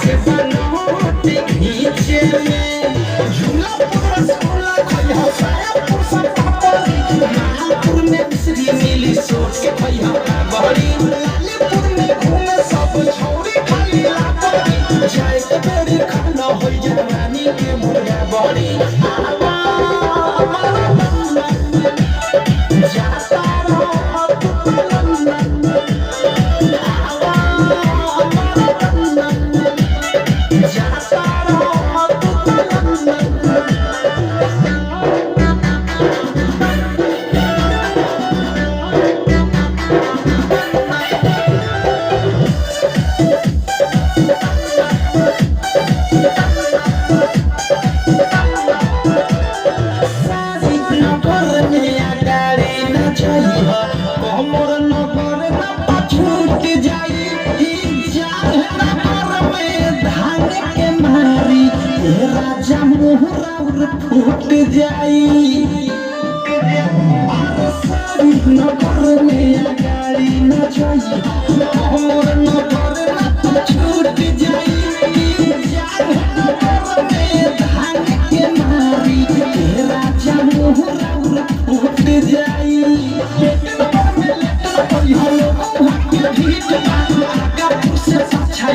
से बनोट घीचे में झूला पर रसगुल्ला खइहा सायापुर से पापड़ी महापुर में मिश्री मिली सोच के खइहा बहरी लालीपुर में घूमे सब छौरी खाली लापड़ी जाए के बेरी खाना हो जवानी के मुर्गा बड़ी जाता रहो तू लंदन जाता रहो तू लंदन फूट जाई नगर में गाड़ी न जाई हमर नगर न तो छूट जाई नगर में धान के मारी राजा मोहरा फूट जाई नगर में लेटर कोई हलो के भीट आगा से अच्छा